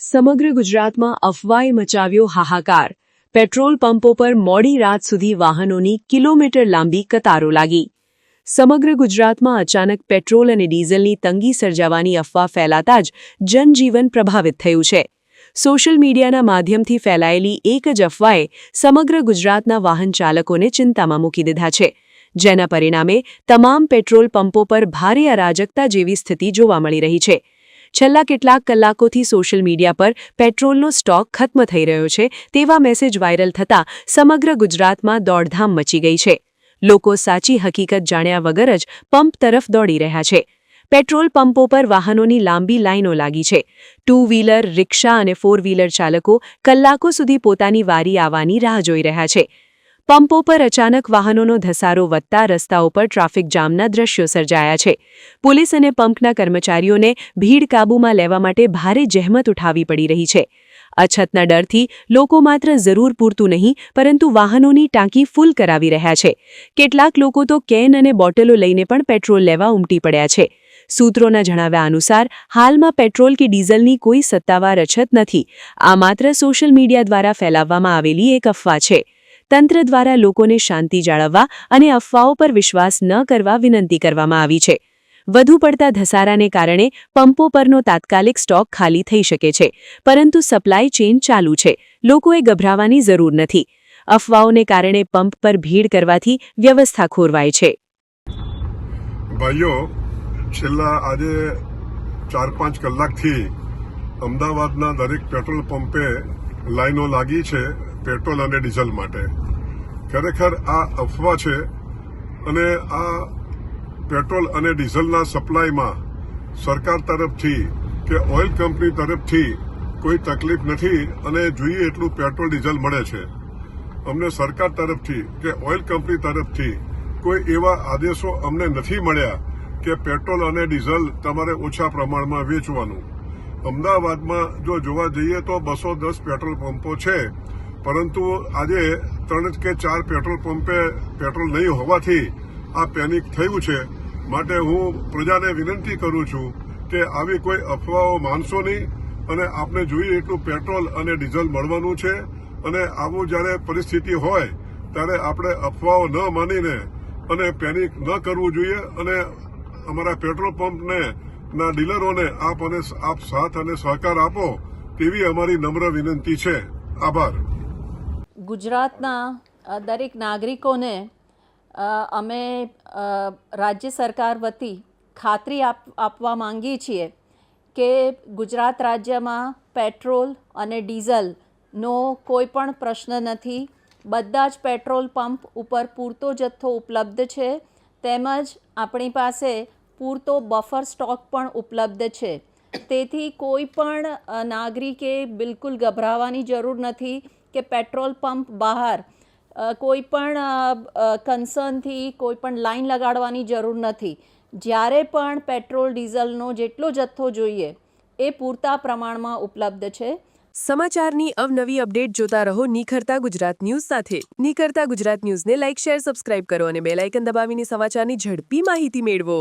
સમગ્ર ગુજરાતમાં અફવાએ મચાવ્યો હાહાકાર. પેટ્રોલ પંપો પર મોડી રાત સુધી વાહનોની કિલોમીટર લાંબી કતારો લાગી. સમગ્ર ગુજરાતમાં અચાનક પેટ્રોલ અને ડીઝલની તંગી સર્જાવાની અફવા ફેલાતા જ જનજીવન પ્રભાવિત થયું છે. સોશિયલ મીડિયાના માધ્યમથી ફેલાયેલી એક જ અફવાએ સમગ્ર ગુજરાતના વાહન ચાલકોને ચિંતામાં મૂકી દીધા છે, જેના પરિણામે તમામ પેટ્રોલ પંપો પર ભારે અરાજકતા જેવી સ્થિતિ જોવા મળી રહી છે. છેલ્લા કેટલાક કલાકોથી સોશિયલ મીડિયા પર પેટ્રોલનો સ્ટોક ખત્મ થઈ રહ્યો છે તેવા મેસેજ વાયરલ થતાં સમગ્ર ગુજરાતમાં દોડધામ મચી ગઈ છે. લોકો સાચી હકીકત જાણ્યા વગર જ પંપ તરફ દોડી રહ્યા છે. પેટ્રોલ પંપો પર વાહનોની લાંબી લાઈનો લાગી છે. ટુ વ્હીલર, રિક્ષા અને ફોર વ્હીલર ચાલકો કલાકો સુધી પોતાની વારી આવવાની રાહ જોઈ રહ્યા છે. પંપો પર અચાનક વાહનોનો ધસારો વધતા રસ્તાઓ પર ટ્રાફિક જામના દ્રશ્યો સર્જાયા છે. પોલીસ અને પંપના કર્મચારીઓને ભીડ કાબૂમાં લેવા માટે ભારે જહેમત ઉઠાવવી પડી રહી છે. અછતના ડરથી લોકો માત્ર જરૂર પૂરતું નહીં પરંતુ વાહનોની ટાંકી ફૂલ કરાવી રહ્યા છે. કેટલાક લોકો તો કેન અને બોટલો લઈને પણ પેટ્રોલ લેવા ઉમટી પડ્યા છે. સૂત્રોના જણાવ્યા અનુસાર હાલમાં પેટ્રોલ કે ડીઝલની કોઈ સત્તાવાર અછત નથી. આ માત્ર સોશિયલ મીડિયા દ્વારા ફેલાવવામાં આવેલી એક અફવા છે. તંત્ર દ્વારા લોકોને શાંતિ જાળવવા અને અફવાઓ પર વિશ્વાસ ન કરવા વિનંતી કરવામાં આવી છે. વધુ પડતા ધસારાને કારણે પંપો પરનો તાત્કાલિક સ્ટોક ખાલી થઈ શકે છે, પરંતુ સપ્લાય ચેઇન ચાલુ છે. લોકોએ ગભરાવાની જરૂર નથી. અફવાઓને કારણે પંપ પર ભીડ કરવાથી વ્યવસ્થા ખોરવાય છે. ભાઈઓ, છેલ્લા આજે 4-5 કલાકથી અમદાવાદના દરેક પેટ્રોલ પંપે લાઈનો લાગી છે પેટ્રોલ અને ડીઝલ માટે. ખરેખર આ અફવા છે અને આ પેટ્રોલ અને ડીઝલના સપ્લાયમાં સરકાર તરફથી કે ઓઇલ કંપની તરફથી કોઈ તકલીફ નથી અને જોઈએ એટલું પેટ્રોલ ડીઝલ મળે છે. અમને સરકાર તરફથી કે ઓઇલ કંપની તરફથી કોઈ એવા આદેશો અમને નથી મળ્યા કે પેટ્રોલ અને ડીઝલ તમારે ઓછા પ્રમાણમાં વેચવાનું. અમદાવાદમાં જો જોવા જઈએ તો 210 પેટ્રોલ પંપો છે, પરંતુ આજે 3 કે 4 પેટ્રોલ પંપે પેટ્રોલ નહીં હોવાથી આ પેનિક થયું છે. માટે હું પ્રજાને વિનંતી કરું છું કે આવી કોઈ અફવાઓ માનશો નહીં અને આપને જોઈએ એટલું પેટ્રોલ અને ડીઝલ મળવાનું છે. અને આવું જ્યારે પરિસ્થિતિ હોય ત્યારે આપણે અફવાઓ ન માનીને અને પેનિક ન કરવું જોઈએ. અને અમારા પેટ્રોલ પંપને ના ડીલરોને આપ સાથ અને સહકાર આપો તેવી અમારી નમ્ર વિનંતી છે. આભાર. ગુજરાતના દરેક નાગરિકોને અમે રાજ્ય સરકાર વતી ખાતરી આપવા માંગીએ છીએ કે ગુજરાત રાજ્યમાં પેટ્રોલ અને ડીઝલનો કોઈ પણ પ્રશ્ન નથી. બધા જ પેટ્રોલ પંપ ઉપર પૂરતો જથ્થો ઉપલબ્ધ છે, તેમજ આપણી પાસે પૂરતો બફર સ્ટોક પણ ઉપલબ્ધ છે. તેથી કોઈ પણ નાગરિકે બિલકુલ ગભરાવાની જરૂર નથી કે પેટ્રોલ પંપ બહાર કોઈ પણ કન્સર્નથી કોઈ પણ લાઈન લગાડવાની જરૂર નથી. જ્યારે પણ પેટ્રોલ ડીઝલનો જેટલો જથ્થો જોઈએ એ પૂરતા પ્રમાણમાં ઉપલબ્ધ છે. સમાચારની અવનવી અપડેટ જોતા રહો નિખરતા ગુજરાત ન્યૂઝ સાથે. નિખરતા ગુજરાત ન્યૂઝને લાઇક, શેર, સબસ્ક્રાઇબ કરો અને બેલ આઇકન દબાવીને સમાચારની ઝડપી માહિતી મેળવો.